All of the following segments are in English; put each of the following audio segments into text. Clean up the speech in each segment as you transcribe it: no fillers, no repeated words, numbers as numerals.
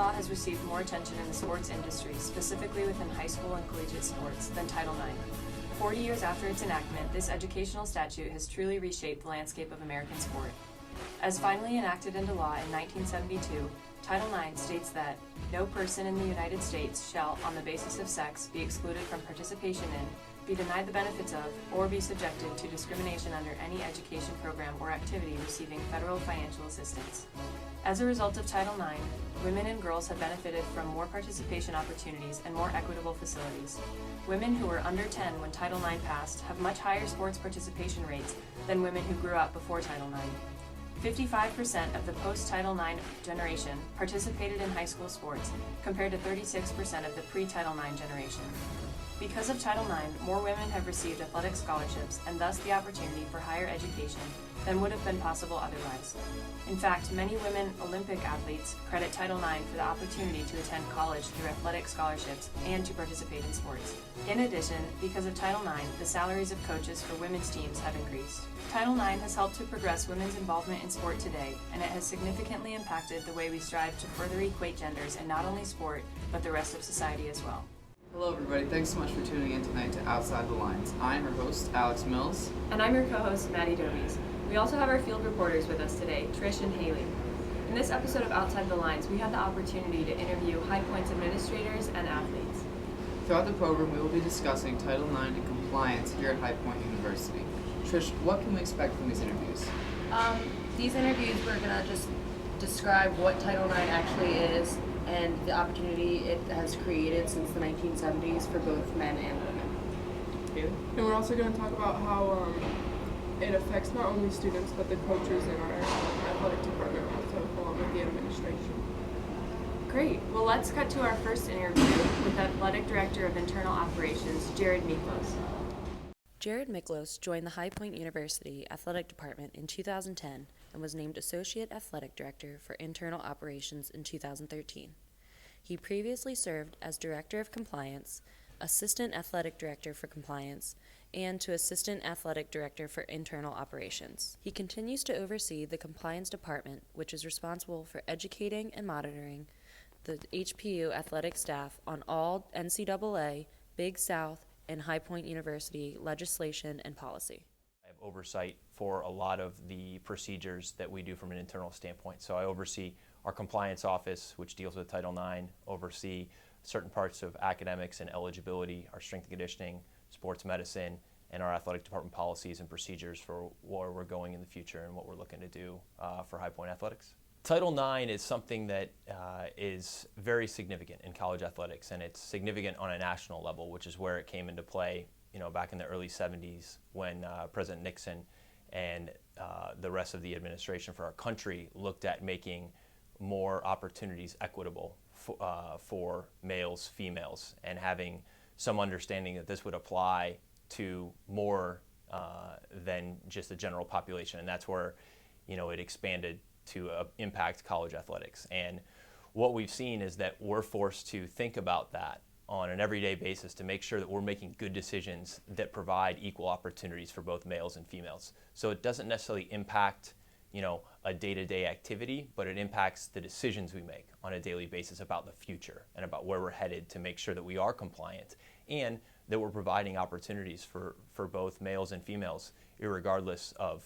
law has received more attention in the sports industry, specifically within high school and collegiate sports, than Title IX. 40 years after its enactment, this educational statute has truly reshaped the landscape of American sport. As finally enacted into law in 1972, Title IX states that no person in the United States shall, on the basis of sex, be excluded from participation in, be denied the benefits of, or be subjected to discrimination under any education program or activity receiving federal financial assistance. As a result of Title IX, women and girls have benefited from more participation opportunities and more equitable facilities. Women who were under 10 when Title IX passed have much higher sports participation rates than women who grew up before Title IX. 55% of the post-Title IX generation participated in high school sports, compared to 36% of the pre-Title IX generation. Because of Title IX, more women have received athletic scholarships and thus the opportunity for higher education than would have been possible otherwise. In fact, many women Olympic athletes credit Title IX for the opportunity to attend college through athletic scholarships and to participate in sports. In addition, because of Title IX, the salaries of coaches for women's teams have increased. Title IX has helped to progress women's involvement in sport today, and it has significantly impacted the way we strive to further equate genders in not only sport, but the rest of society as well. Hello everybody, thanks so much for tuning in tonight to Outside the Lines. I'm your host, Alex Mills. And I'm your co-host, Maddie Dobies. We also have our field reporters with us today, Trish and Haley. In this episode of Outside the Lines, we had the opportunity to interview High Point's administrators and athletes. Throughout the program, we will be discussing Title IX and compliance here at High Point University. Trish, what can we expect from these interviews? These interviews, we're going to just describe what Title IX actually is and the opportunity it has created since the 1970s for both men and women. And we're also going to talk about how it affects not only students but the coaches in our athletic department also, along with the administration. Great. Well, let's cut to our first interview with Athletic Director of Internal Operations, Jared Miklos. Jared Miklos joined the High Point University Athletic Department in 2010 and was named Associate Athletic Director for Internal Operations in 2013. He previously served as Director of Compliance, Assistant Athletic Director for Compliance, and to Assistant Athletic Director for Internal Operations. He continues to oversee the Compliance Department, which is responsible for educating and monitoring the HPU athletic staff on all NCAA, Big South, and High Point University legislation and policy. I have oversight for a lot of the procedures that we do from an internal standpoint. So I oversee our compliance office, which deals with Title IX, oversee certain parts of academics and eligibility, our strength and conditioning, sports medicine, and our athletic department policies and procedures for where we're going in the future and what we're looking to do for High Point Athletics. Title IX is something that is very significant in college athletics, and it's significant on a national level, which is where it came into play, back in the early 70s when President Nixon and the rest of the administration for our country looked at making more opportunities equitable for males, females, and having some understanding that this would apply to more than just the general population, and that's where it expanded to impact college athletics. And what we've seen is that we're forced to think about that on an everyday basis to make sure that we're making good decisions that provide equal opportunities for both males and females. So it doesn't necessarily impact, a day-to-day activity, but it impacts the decisions we make on a daily basis about the future and about where we're headed to make sure that we are compliant and that we're providing opportunities for both males and females, irregardless of,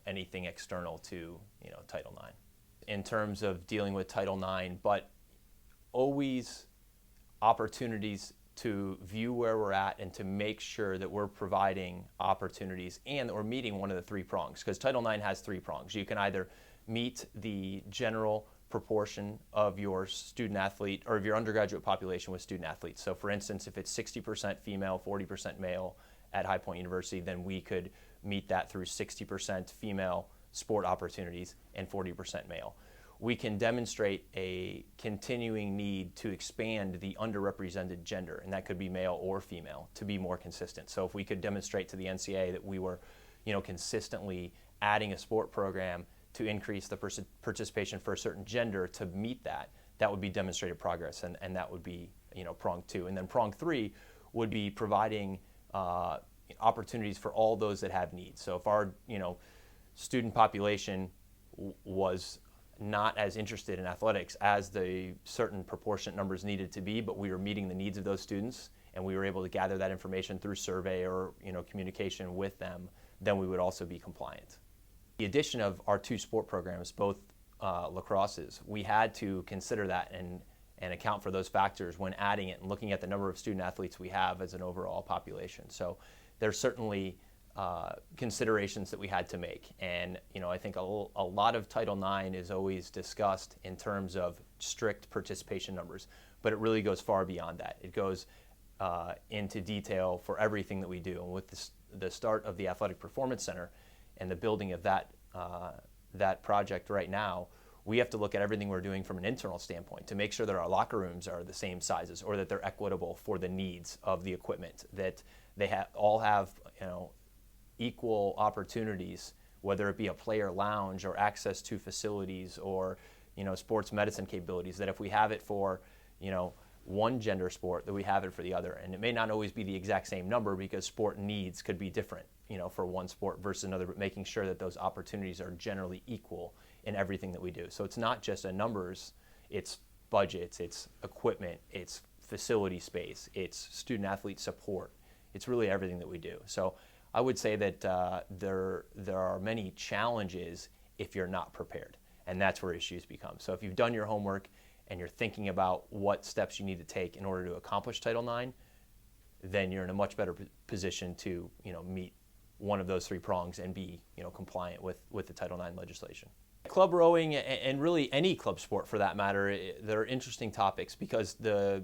anything external to, Title IX. In terms of dealing with Title IX, but always opportunities to view where we're at and to make sure that we're providing opportunities and that we're meeting one of the three prongs, because Title IX has three prongs. You can either meet the general proportion of your student athlete or of your undergraduate population with student athletes. So for instance, if it's 60% female, 40% male at High Point University, then we could meet that through 60% female sport opportunities and 40% male. We can demonstrate a continuing need to expand the underrepresented gender, and that could be male or female, to be more consistent. So if we could demonstrate to the NCAA that we were, consistently adding a sport program to increase the participation for a certain gender to meet that, that would be demonstrated progress, and that would be, prong two. And then prong three would be providing opportunities for all those that have needs. So if our, student population was not as interested in athletics as the certain proportionate numbers needed to be, but we were meeting the needs of those students, and we were able to gather that information through survey or communication with them, then we would also be compliant. The addition of our 2 sport programs, both lacrosses, we had to consider that and account for those factors when adding it and looking at the number of student athletes we have as an overall population. So there's certainly considerations that we had to make. And I think a lot of Title IX is always discussed in terms of strict participation numbers, but it really goes far beyond that. It goes into detail for everything that we do. And with the start of the Athletic Performance Center and the building of that project right now, we have to look at everything we're doing from an internal standpoint to make sure that our locker rooms are the same sizes or that they're equitable for the needs of the equipment, that they all have equal opportunities, whether it be a player lounge or access to facilities or sports medicine capabilities, that if we have it for one gender sport, that we have it for the other. And it may not always be the exact same number because sport needs could be different for one sport versus another, but making sure that those opportunities are generally equal in everything that we do. So it's not just a numbers, it's budgets, it's equipment, it's facility space, it's student athlete support. It's really everything that we do. So I would say that there are many challenges if you're not prepared, and that's where issues become. So if you've done your homework and you're thinking about what steps you need to take in order to accomplish Title IX, then you're in a much better position to meet one of those 3 prongs and be compliant with the Title IX legislation. Club rowing, and really any club sport for that matter, they're interesting topics because the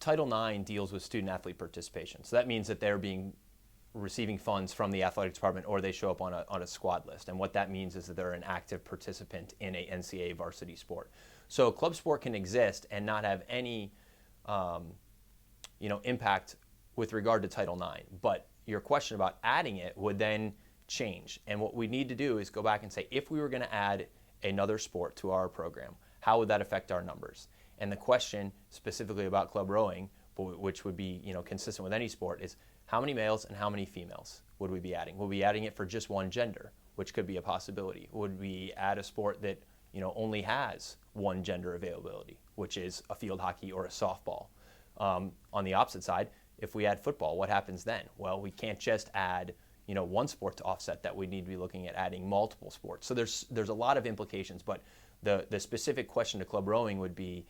Title IX deals with student athlete participation. So that means that they're receiving funds from the athletic department, or they show up on a squad list. And what that means is that they're an active participant in a NCAA varsity sport. So club sport can exist and not have any impact with regard to Title IX. But your question about adding it would then change. And what we need to do is go back and say, if we were going to add another sport to our program, how would that affect our numbers? And the question specifically about club rowing, which would be consistent with any sport, is how many males and how many females would we be adding? Would we be adding it for just one gender, which could be a possibility? Would we add a sport that only has one gender availability, which is a field hockey or a softball? On the opposite side, if we add football, what happens then? Well, we can't just add one sport to offset that. We need to be looking at adding multiple sports. So there's a lot of implications, but the specific question to club rowing would be,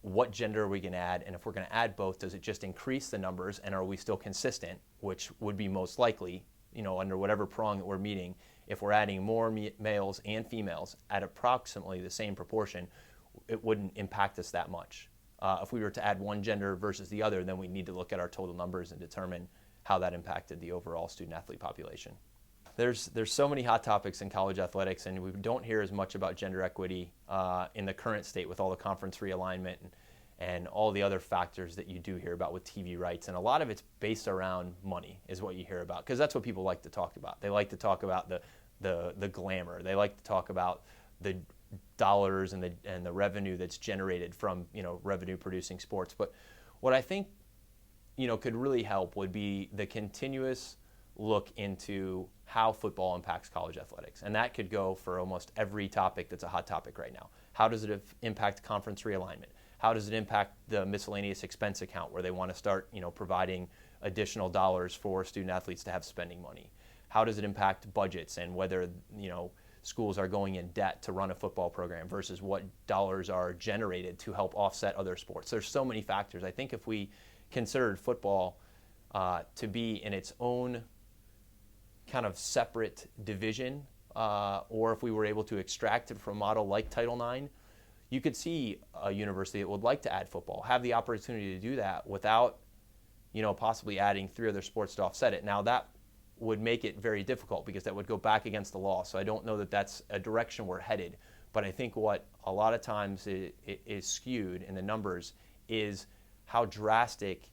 what gender are we going to add? And if we're going to add both, does it just increase the numbers, and are we still consistent, which would be most likely, under whatever prong that we're meeting? If we're adding more males and females at approximately the same proportion, it wouldn't impact us that much. If we were to add one gender versus the other, then we need to look at our total numbers and determine how that impacted the overall student athlete population. There's so many hot topics in college athletics, and we don't hear as much about gender equity in the current state with all the conference realignment and all the other factors that you do hear about with TV rights. And a lot of it's based around money is what you hear about, because that's what people like to talk about. They like to talk about the glamour. They like to talk about the dollars and the revenue that's generated from revenue producing sports. But what I think could really help would be the continuous look into how football impacts college athletics. And that could go for almost every topic that's a hot topic right now. How does it impact conference realignment? How does it impact the miscellaneous expense account, where they want to start providing additional dollars for student athletes to have spending money? How does it impact budgets and whether schools are going in debt to run a football program versus what dollars are generated to help offset other sports? There's so many factors. I think if we considered football to be in its own kind of separate division, or if we were able to extract it from a model like Title IX, you could see a university that would like to add football have the opportunity to do that without possibly adding 3 other sports to offset it. Now that would make it very difficult because that would go back against the law. So I don't know that that's a direction we're headed. But I think what a lot of times is skewed in the numbers is how drastic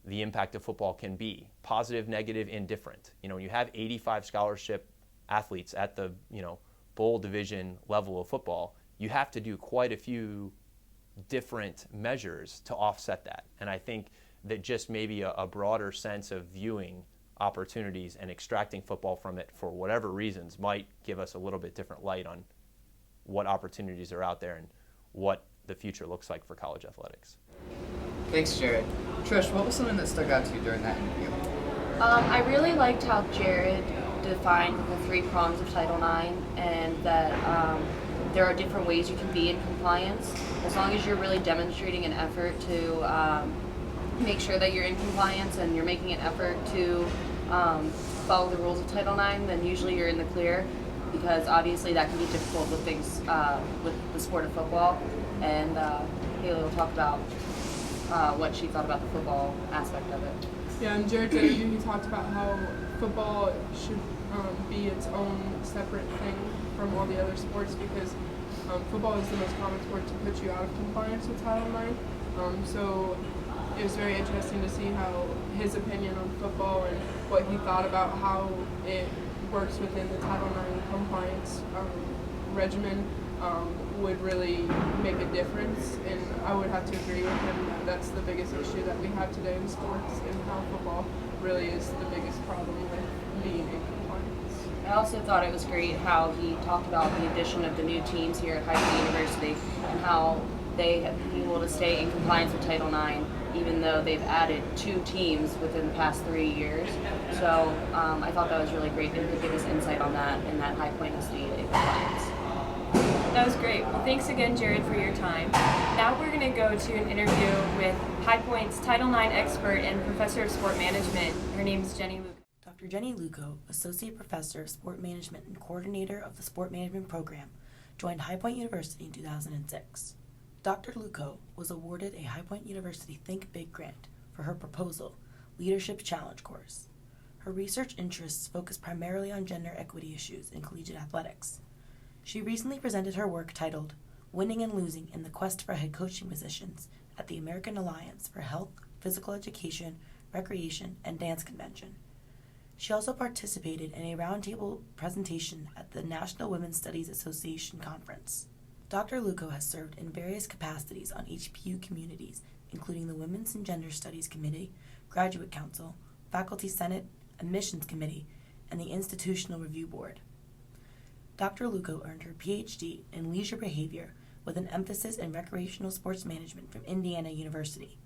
the impact of football can be. Positive, negative, indifferent. When you have 85 scholarship athletes at the bowl division level of football, you have to do quite a few different measures to offset that. And I think that just maybe a broader sense of viewing opportunities and extracting football from it for whatever reasons might give us a little bit different light on what opportunities are out there and what the future looks like for college athletics. Thanks, Jared. Trish, what was something that stuck out to you during that interview? I really liked how Jared defined the 3 prongs of Title IX, and that there are different ways you can be in compliance. As long as you're really demonstrating an effort to make sure that you're in compliance and you're making an effort to follow the rules of Title IX, then usually you're in the clear, because obviously that can be difficult with things with the sport of football. And Haley will talk about what she thought about the football aspect of it. Yeah, in Jared's interview, he talked about how football should be its own separate thing from all the other sports, because football is the most common sport to put you out of compliance with Title IX. So it was very interesting to see how his opinion on football and what he thought about how it works within the Title IX compliance regimen would really make a difference. And I would have to agree with him that that's the biggest issue that we have today in sports, and how football really is the biggest problem with being in compliance. I also thought it was great how he talked about the addition of the new teams here at High Point University, and how they have been able to stay in compliance with Title IX, even though they've added 2 teams within the past 3 years. So I thought that was really great, and he could give us insight on that, and that High Point will stay in compliance. That was great. Well, thanks again, Jared, for your time. Now we're going to go to an interview with High Point's Title IX expert and professor of sport management. Her name's Jenny Luke. Dr. Jenny Luco, Associate Professor of Sport Management and Coordinator of the Sport Management Program, joined High Point University in 2006. Dr. Luco was awarded a High Point University Think Big grant for her proposal, Leadership Challenge course. Her research interests focus primarily on gender equity issues in collegiate athletics. She recently presented her work titled Winning and Losing in the Quest for Head Coaching Positions at the American Alliance for Health, Physical Education, Recreation, and Dance Convention. She also participated in a roundtable presentation at the National Women's Studies Association Conference. Dr. Luco has served in various capacities on HPU communities, including the Women's and Gender Studies Committee, Graduate Council, Faculty Senate, Admissions Committee, and the Institutional Review Board. Dr. Luco earned her PhD in Leisure Behavior with an emphasis in Recreational Sports Management from Indiana University.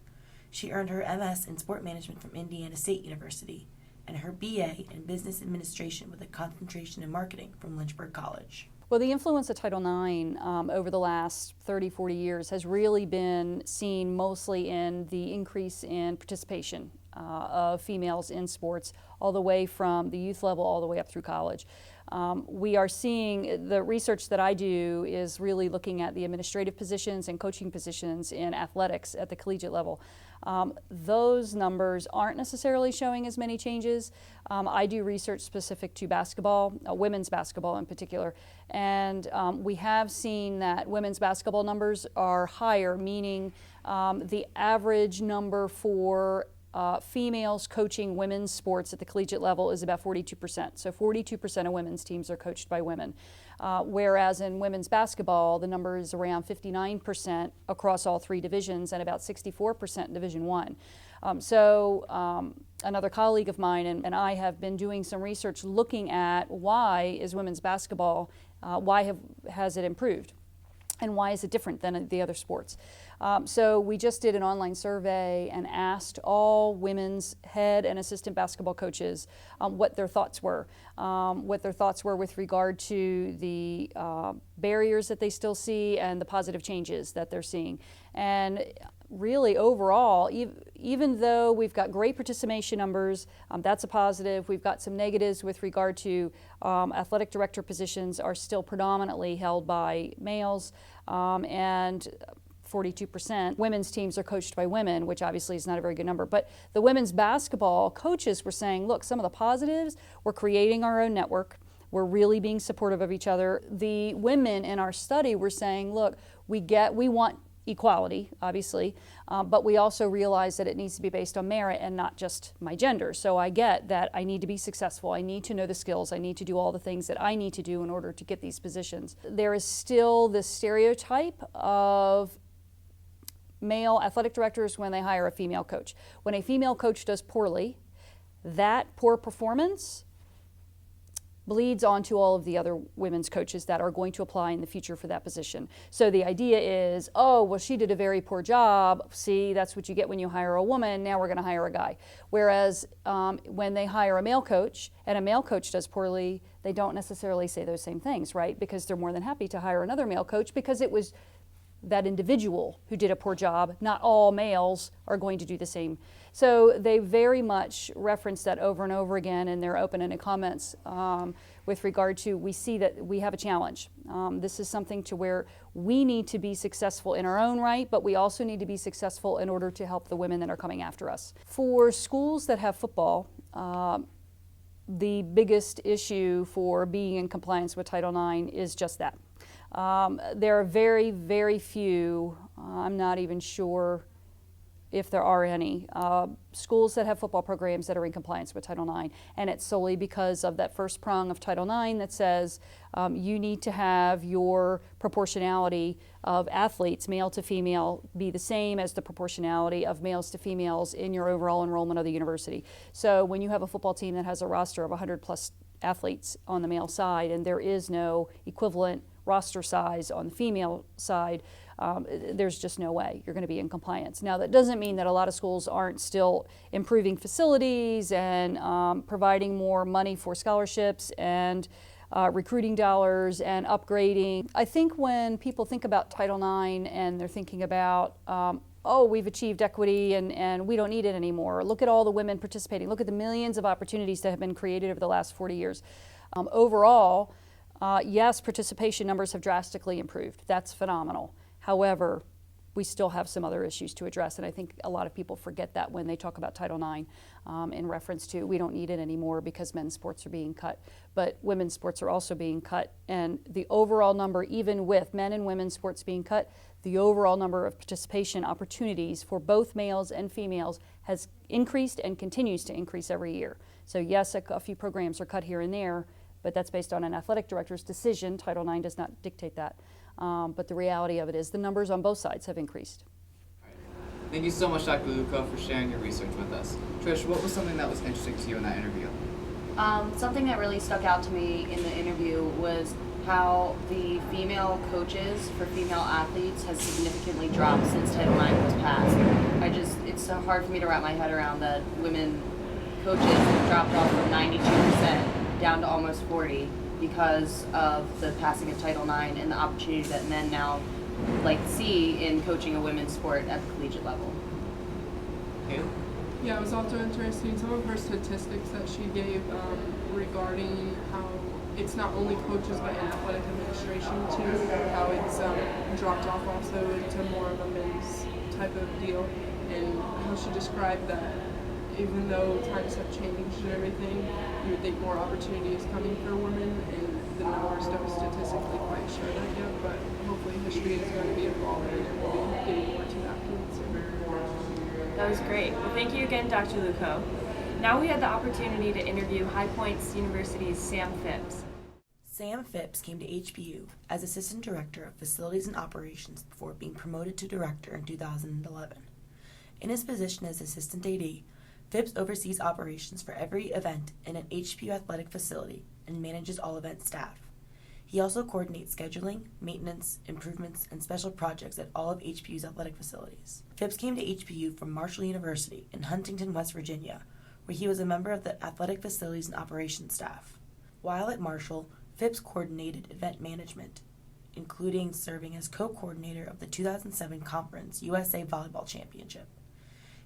She earned her MS in Sport Management from Indiana State University, and her BA in Business Administration with a concentration in Marketing from Lynchburg College. Well, the influence of Title IX over the last 30, 40 years has really been seen mostly in the increase in participation of females in sports, all the way from the youth level all the way up through college. We are seeing, the research that I do is really looking at the administrative positions and coaching positions in athletics at the collegiate level. Those numbers aren't necessarily showing as many changes. I do research specific to basketball, women's basketball in particular, and we have seen that women's basketball numbers are higher, meaning the average number for females coaching women's sports at the collegiate level is about 42%. So 42% of women's teams are coached by women. Whereas in women's basketball, the number is around 59% across all 3 divisions and about 64% in Division I. Another colleague of mine and I have been doing some research looking at why is women's basketball, has it improved? And why is it different than the other sports? So we just did an online survey and asked all women's head and assistant basketball coaches what their thoughts were. With regard to the barriers that they still see and the positive changes that they're seeing. And really overall, even though we've got great participation numbers, that's a positive. We've got some negatives with regard to athletic director positions are still predominantly held by males, and 42% women's teams are coached by women, which obviously is not a very good number. But the women's basketball coaches were saying, look, some of the positives, we're creating our own network. We're really being supportive of each other. The women in our study were saying, look, we want equality, obviously, but we also realize that it needs to be based on merit and not just my gender. So I get that I need to be successful, I need to know the skills, I need to do all the things that I need to do in order to get these positions. There is still this stereotype of male athletic directors when they hire a female coach. When a female coach does poorly, that poor performance bleeds onto all of the other women's coaches that are going to apply in the future for that position. So the idea is, oh, well, she did a very poor job. See, that's what you get when you hire a woman. Now we're going to hire a guy. Whereas when they hire a male coach and a male coach does poorly, they don't necessarily say those same things, right? Because they're more than happy to hire another male coach because it was that individual who did a poor job. Not all males are going to do the same. So they very much reference that over and over again in their open-ended comments with regard to, we see that we have a challenge. This is something to where we need to be successful in our own right, but we also need to be successful in order to help the women that are coming after us. For schools that have football, the biggest issue for being in compliance with Title IX is just that. There are very, very few, I'm not even sure if there are any, schools that have football programs that are in compliance with Title IX. And it's solely because of that first prong of Title IX that says you need to have your proportionality of athletes, male to female, be the same as the proportionality of males to females in your overall enrollment of the university. So when you have a football team that has a roster of 100 plus athletes on the male side and there is no equivalent roster size on the female side, there's just no way you're going to be in compliance. Now, that doesn't mean that a lot of schools aren't still improving facilities and providing more money for scholarships and recruiting dollars and upgrading. I think when people think about Title IX and they're thinking about, oh, we've achieved equity and we don't need it anymore. Look at all the women participating. Look at the millions of opportunities that have been created over the last 40 years. Overall, yes, participation numbers have drastically improved. That's phenomenal. However, we still have some other issues to address, and I think a lot of people forget that when they talk about Title IX in reference to we don't need it anymore because men's sports are being cut, but women's sports are also being cut, and the overall number, even with men and women's sports being cut, the overall number of participation opportunities for both males and females has increased and continues to increase every year. So yes, a few programs are cut here and there, but that's based on an athletic director's decision. Title IX does not dictate that. But the reality of it is the numbers on both sides have increased. Thank you so much, Dr. Luco, for sharing your research with us. Trish, what was something that was interesting to you in that interview? Something that really stuck out to me in the interview was how the female coaches for female athletes has significantly dropped since Title IX was passed. It's so hard for me to wrap my head around that women coaches have dropped off from 92% down to almost 40% because of the passing of Title IX and the opportunity that men now see in coaching a women's sport at the collegiate level. Yeah, it was also interesting some of her statistics that she gave regarding how it's not only coaches but in athletic administration too, how it's dropped off also into more of a men's type of deal, and how she described that even though times have changed and everything, you would think more opportunity is coming for women, and the numbers don't statistically quite show that yet, but hopefully history is going to be evolving and we'll be getting more to that point soon. That was great. Well, thank you again, Dr. Luco. Now we had the opportunity to interview High Points University's Sam Phipps. Sam Phipps came to HPU as Assistant Director of Facilities and Operations before being promoted to Director in 2011. In his position as Assistant AD, Phipps oversees operations for every event in an HPU athletic facility and manages all event staff. He also coordinates scheduling, maintenance, improvements, and special projects at all of HPU's athletic facilities. Phipps came to HPU from Marshall University in Huntington, West Virginia, where he was a member of the athletic facilities and operations staff. While at Marshall, Phipps coordinated event management, including serving as co-coordinator of the 2007 Conference USA Volleyball Championship.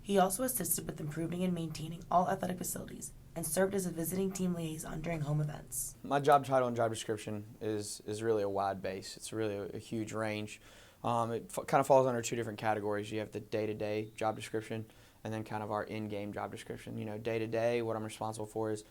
He also assisted with improving and maintaining all athletic facilities and served as a visiting team liaison during home events. My job title and job description is really a wide base. It's really a huge range. It kind of falls under two different categories. You have the day-to-day job description and then kind of our in-game job description. Day-to-day, what I'm responsible for is,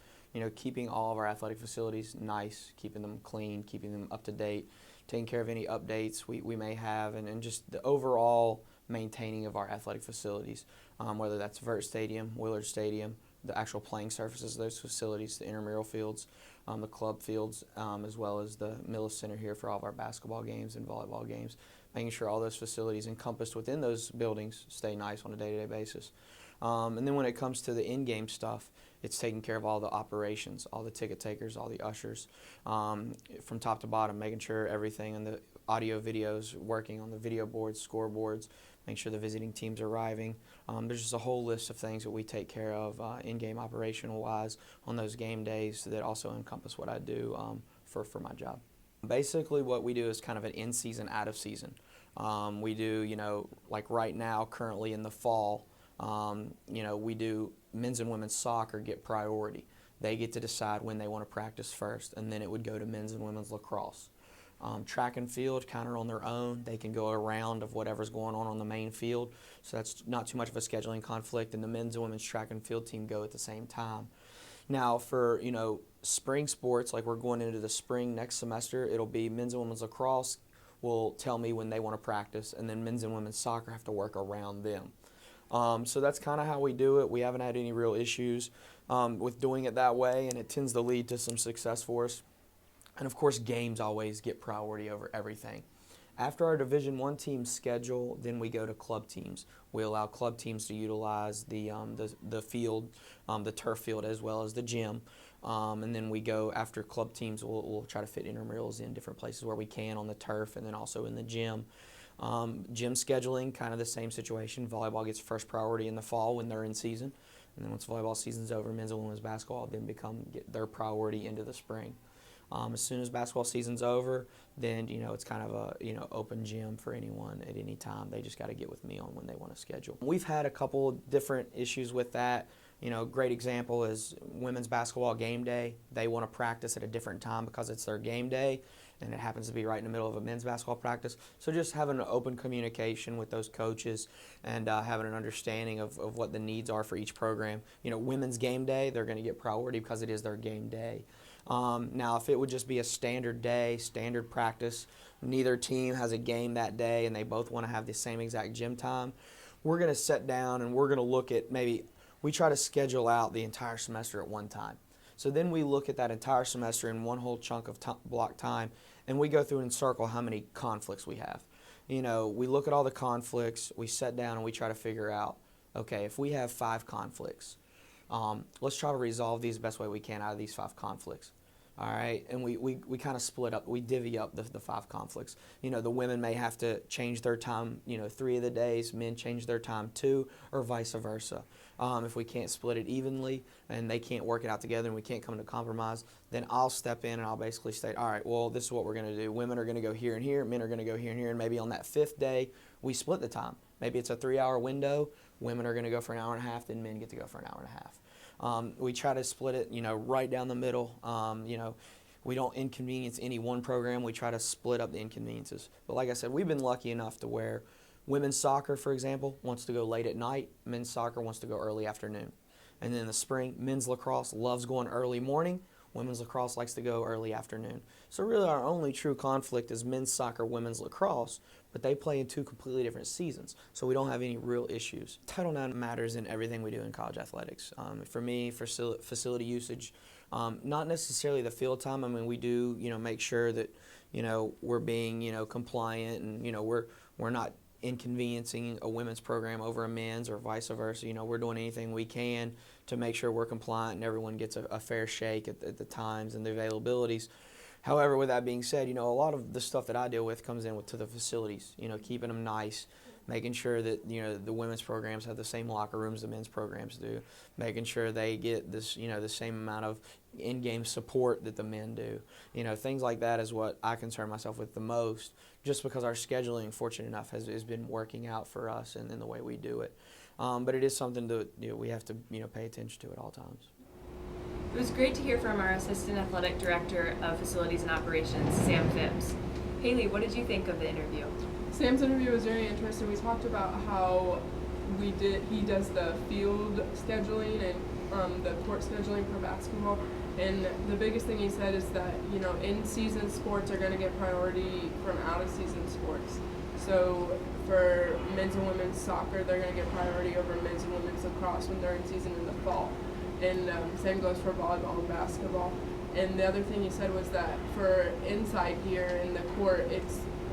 keeping all of our athletic facilities nice, keeping them clean, keeping them up to date, taking care of any updates we may have, and just the overall maintaining of our athletic facilities, whether that's Vert Stadium, Willard Stadium, the actual playing surfaces of those facilities, the intramural fields, the club fields, as well as the Millis Center here for all of our basketball games and volleyball games, making sure all those facilities encompassed within those buildings stay nice on a day-to-day basis. And then when it comes to the in-game stuff, It's taking care of all the operations, all the ticket takers, all the ushers, from top to bottom, making sure everything and the audio videos working on the video boards, scoreboards, make sure the visiting teams are arriving. There's just a whole list of things that we take care of in-game operational-wise on those game days that also encompass what I do for my job. Basically what we do is kind of an in-season, out-of-season. We do, like right now, currently in the fall, we do men's and women's soccer get priority. They get to decide when they want to practice first, and then it would go to men's and women's lacrosse. Track and field kind of on their own. They can go around of whatever's going on the main field, so that's not too much of a scheduling conflict, and the men's and women's track and field team go at the same time. Now for, spring sports, like we're going into the spring next semester, it'll be men's and women's lacrosse will tell me when they want to practice, and then men's and women's soccer have to work around them. So that's kind of how we do it. We haven't had any real issues with doing it that way, and it tends to lead to some success for us. And of course, games always get priority over everything. After our Division I team schedule, then we go to club teams. We allow club teams to utilize the field, the turf field, as well as the gym. And then we go after club teams. We'll try to fit intramurals in different places where we can on the turf, and then also in the gym. Gym scheduling, kind of the same situation. Volleyball gets first priority in the fall when they're in season, and then once volleyball season's over, men's and women's basketball then get their priority into the spring. As soon as basketball season's over, then it's kind of a open gym for anyone at any time. They just got to get with me on when they want to schedule. We've had a couple different issues with that. Great example is women's basketball game day. They want to practice at a different time because it's their game day, and it happens to be right in the middle of a men's basketball practice. So just having an open communication with those coaches and having an understanding of what the needs are for each program. Women's game day, they're going to get priority because it is their game day. Now, if it would just be a standard day, standard practice, neither team has a game that day and they both want to have the same exact gym time, we're going to sit down and we're going to look at we try to schedule out the entire semester at one time. So then we look at that entire semester in one whole chunk of block time, and we go through and circle how many conflicts we have. We look at all the conflicts, we sit down and we try to figure out, okay, if we have 5 conflicts, let's try to resolve these the best way we can out of these 5 conflicts. All right, and we kind of split up, we divvy up the 5 conflicts. The women may have to change their time, 3 of the days, men change their time 2, or vice versa. If we can't split it evenly and they can't work it out together and we can't come to compromise, then I'll step in and I'll basically state, all right, well, this is what we're going to do. Women are going to go here and here, men are going to go here and here, and maybe on that 5th day, we split the time. Maybe it's a 3-hour window, women are going to go for an hour and a half, then men get to go for an hour and a half. We try to split it, right down the middle. We don't inconvenience any one program. We try to split up the inconveniences. But like I said, we've been lucky enough to where women's soccer, for example, wants to go late at night. Men's soccer wants to go early afternoon. And then in the spring, men's lacrosse loves going early morning. Women's lacrosse likes to go early afternoon. So really our only true conflict is men's soccer, women's lacrosse, but they play in 2 completely different seasons, so we don't have any real issues. Title IX matters in everything we do in college athletics. For me, for facility usage, not necessarily the field time. I mean, we do, make sure that, we're being, compliant and, we're not inconveniencing a women's program over a men's or vice versa. We're doing anything we can to make sure we're compliant and everyone gets a fair shake at the times and the availabilities. However, with that being said, a lot of the stuff that I deal with comes in to the facilities, keeping them nice, making sure that, the women's programs have the same locker rooms the men's programs do, making sure they get this, the same amount of in-game support that the men do. Things like that is what I concern myself with the most, just because our scheduling, fortunate enough, has been working out for us and in the way we do it. But it is something that we have to, pay attention to at all times. It was great to hear from our Assistant Athletic Director of Facilities and Operations, Sam Phipps. Haley, what did you think of the interview? Sam's interview was very interesting. We talked about how he does the field scheduling and the court scheduling for basketball. And the biggest thing he said is that, in-season sports are going to get priority from out-of-season sports. So for men's and women's soccer, they're going to get priority over men's and women's lacrosse when they're in season in the fall. And same goes for volleyball and basketball. And the other thing he said was that for inside here in the court,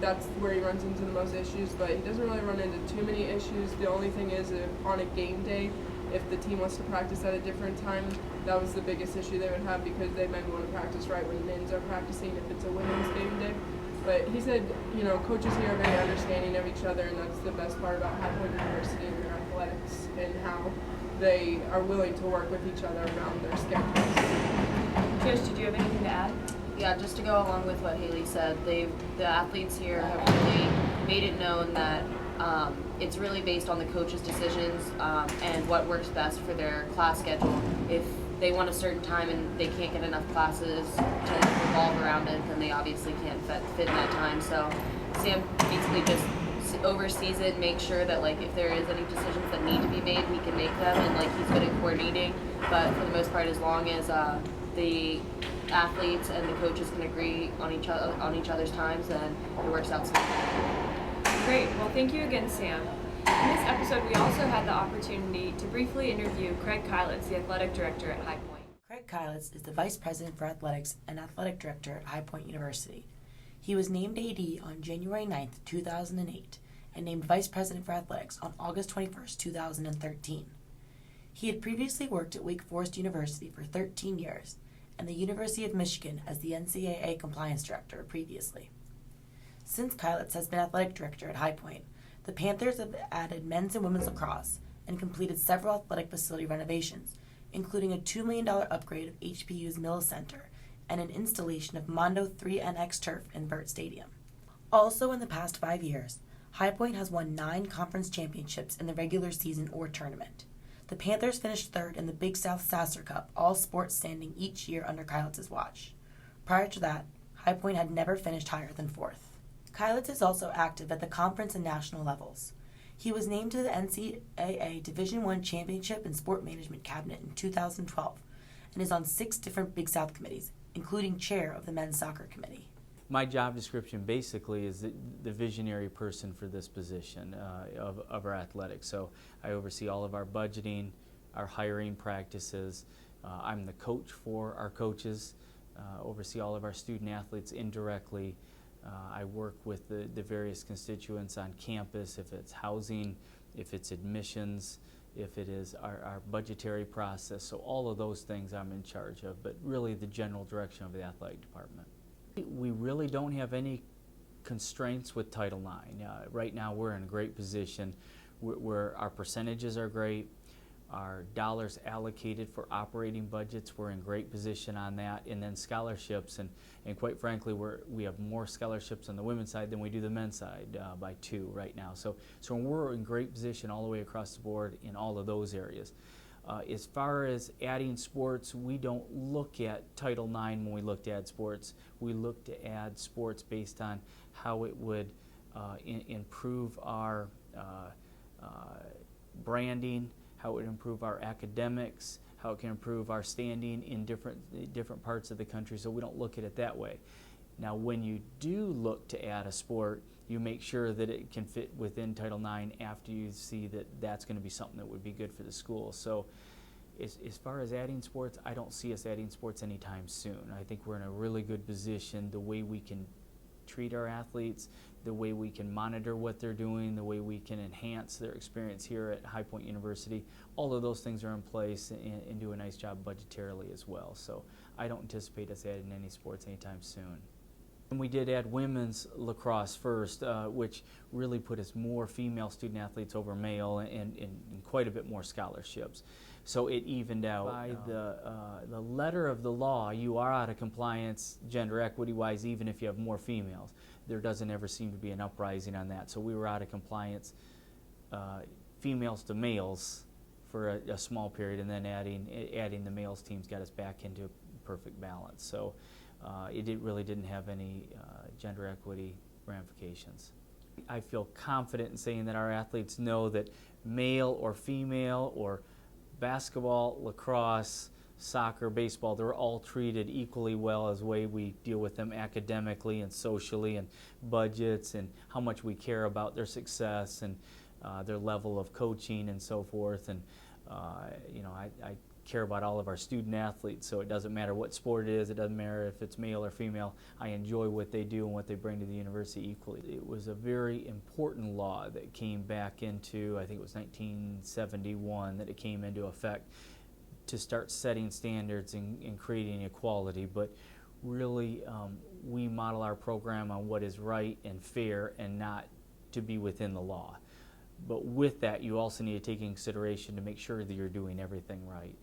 that's where he runs into the most issues, but he doesn't really run into too many issues. The only thing is on a game day, if the team wants to practice at a different time, that was the biggest issue they would have because they men want to practice right when men's are practicing if it's a women's game day. But he said, coaches here are very understanding of each other, and that's the best part about High Point University and their athletics and how they are willing to work with each other around their schedules. Trish, did you have anything to add? Yeah, just to go along with what Haley said, the athletes here have really made it known that it's really based on the coaches' decisions and what works best for their class schedule. If they want a certain time and they can't get enough classes to revolve around it, then they obviously can't fit in that time. So Sam basically just oversees it and makes sure that if there is any decisions that need to be made, he can make them, and he's good at coordinating. But for the most part, as long as the athletes and the coaches can agree on each other's times, then it works out smoothly. Great. Well, thank you again, Sam. In this episode, we also had the opportunity to briefly interview Craig Kylitz, the athletic director at High Point. Craig Kylitz is the Vice President for Athletics and Athletic Director at High Point University. He was named AD on January 9th, 2008, and named Vice President for Athletics on August 21st, 2013. He had previously worked at Wake Forest University for 13 years and the University of Michigan as the NCAA Compliance Director previously. Since Kylitz has been Athletic Director at High Point, the Panthers have added men's and women's lacrosse and completed several athletic facility renovations, including a $2 million upgrade of HPU's Millis Center and an installation of Mondo 3NX turf in Burt Stadium. Also in the past 5 years, High Point has won 9 conference championships in the regular season or tournament. The Panthers finished third in the Big South Sasser Cup all sports standing each year under Kylitz's watch. Prior to that, High Point had never finished higher than fourth. Kylitz is also active at the conference and national levels. He was named to the NCAA Division I Championship and Sport Management Cabinet in 2012 and is on 6 different Big South committees, including chair of the Men's Soccer Committee. My job description basically is the visionary person for this position of our athletics. So I oversee all of our budgeting, our hiring practices. I'm the coach for our coaches, oversee all of our student athletes indirectly. I work with the various constituents on campus, if it's housing, if it's admissions, if it is our budgetary process. So all of those things I'm in charge of, but really the general direction of the athletic department. We really don't have any constraints with Title IX. Right now we're in a great position where our percentages are great. Our dollars allocated for operating budgets, we're in great position on that. And then scholarships, and quite frankly, we have more scholarships on the women's side than we do the men's side by 2 right now. So we're in great position all the way across the board in all of those areas. As far as adding sports, we don't look at Title IX when we look to add sports. We look to add sports based on how it would improve our branding, how it would improve our academics, how it can improve our standing in different parts of the country, so we don't look at it that way. Now, when you do look to add a sport, you make sure that it can fit within Title IX after you see that that's going to be something that would be good for the school. So as far as adding sports, I don't see us adding sports anytime soon. I think we're in a really good position, the way we can treat our athletes, the way we can monitor what they're doing, the way we can enhance their experience here at High Point University. All of those things are in place and do a nice job budgetarily as well. So I don't anticipate us adding any sports anytime soon. And we did add women's lacrosse first, which really put us more female student athletes over male and quite a bit more scholarships. So it evened out. By the letter of the law, you are out of compliance gender equity-wise even if you have more females. There doesn't ever seem to be an uprising on that. So we were out of compliance females to males for a small period, and then adding the males teams got us back into perfect balance. So it really didn't have any gender equity ramifications. I feel confident in saying that our athletes know that male or female or basketball, lacrosse, soccer, baseball, they're all treated equally well as the way we deal with them academically and socially, and budgets, and how much we care about their success and their level of coaching and so forth. And I care about all of our student athletes, so it doesn't matter what sport it is, it doesn't matter if it's male or female. I enjoy what they do and what they bring to the university equally. It was a very important law that came back into, I think it was 1971, that it came into effect to start setting standards and creating equality. But really, we model our program on what is right and fair and not to be within the law. But with that, you also need to take into consideration to make sure that you're doing everything right.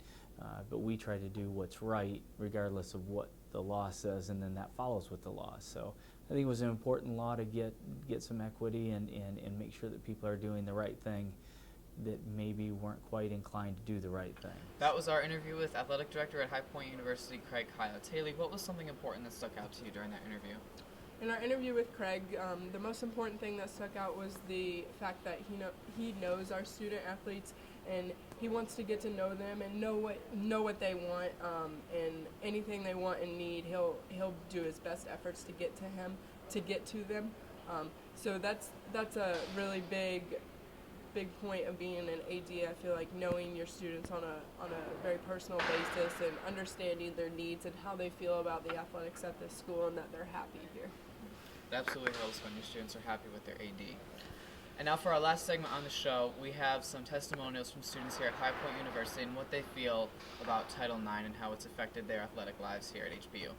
But we try to do what's right regardless of what the law says, and then that follows with the law. So I think it was an important law to get some equity and make sure that people are doing the right thing that maybe weren't quite inclined to do the right thing. That was our interview with Athletic Director at High Point University, Craig Hyla. Haley, what was something important that stuck out to you during that interview? In our interview with Craig, the most important thing that stuck out was the fact that he knows our student athletes, and he wants to get to know them and know what they want, and anything they want and need, he'll do his best efforts to get to them. So that's a really big point of being an AD. I feel like knowing your students on a very personal basis and understanding their needs and how they feel about the athletics at this school and that they're happy here. It absolutely helps when your students are happy with their AD. And now for our last segment on the show, we have some testimonials from students here at High Point University and what they feel about Title IX and how it's affected their athletic lives here at HPU.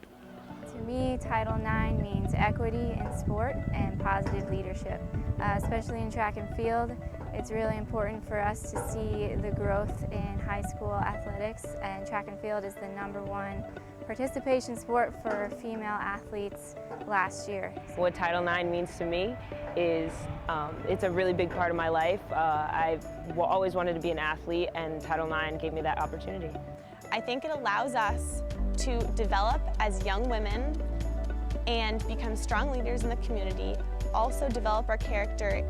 To me, Title IX means equity in sport and positive leadership, especially in track and field. It's really important for us to see the growth in high school athletics, and track and field is the #1 participation sport for female athletes last year. What Title IX means to me is it's a really big part of my life. I've always wanted to be an athlete, and Title IX gave me that opportunity. I think it allows us to develop as young women and become strong leaders in the community, also develop our character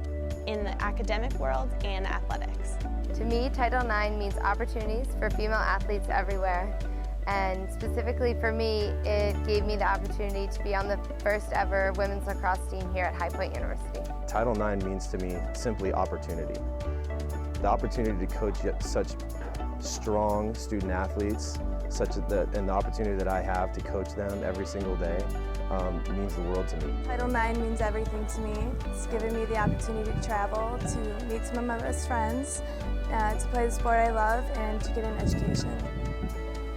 in the academic world and athletics. To me, Title IX means opportunities for female athletes everywhere. And specifically for me, it gave me the opportunity to be on the first ever women's lacrosse team here at High Point University. Title IX means to me simply opportunity. The opportunity to coach such strong student athletes, and the opportunity that I have to coach them every single day means the world to me. Title IX means everything to me. It's given me the opportunity to travel, to meet some of my best friends, to play the sport I love, and to get an education.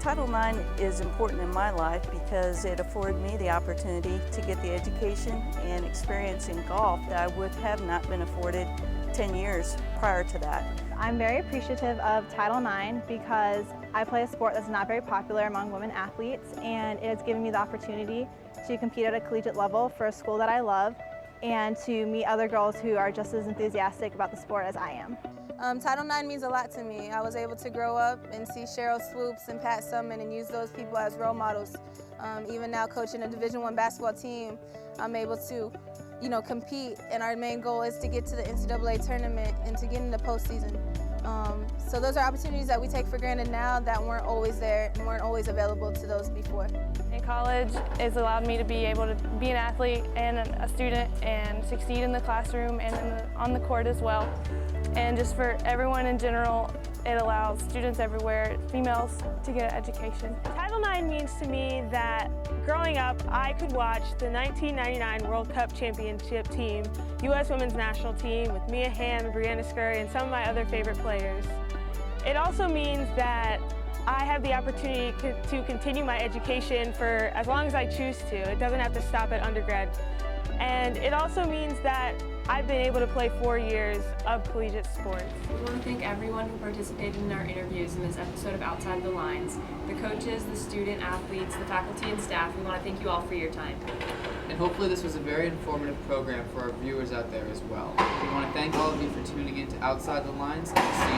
Title IX is important in my life because it afforded me the opportunity to get the education and experience in golf that I would have not been afforded 10 years prior to that. I'm very appreciative of Title IX because I play a sport that's not very popular among women athletes, and it has given me the opportunity to compete at a collegiate level for a school that I love and to meet other girls who are just as enthusiastic about the sport as I am. Title IX means a lot to me. I was able to grow up and see Cheryl Swoops and Pat Summin and use those people as role models. Even now coaching a Division I basketball team, I'm able to compete, and our main goal is to get to the NCAA tournament and to get in the postseason. So those are opportunities that we take for granted now that weren't always there and weren't always available to those before. In college, it's allowed me to be able to be an athlete and a student and succeed in the classroom and on the court as well. And just for everyone in general, it allows students everywhere, females, to get an education. Title IX means to me that growing up, I could watch the 1999 World Cup Championship team, U.S. Women's National Team with Mia Hamm, Brianna Scurry, and some of my other favorite players. It also means that I have the opportunity to continue my education for as long as I choose to. It doesn't have to stop at undergrad. And it also means that I've been able to play 4 years of collegiate sports. We want to thank everyone who participated in our interviews in this episode of Outside the Lines. The coaches, the student athletes, the faculty and staff, we want to thank you all for your time. And hopefully this was a very informative program for our viewers out there as well. We want to thank all of you for tuning in to Outside the Lines, and we'll see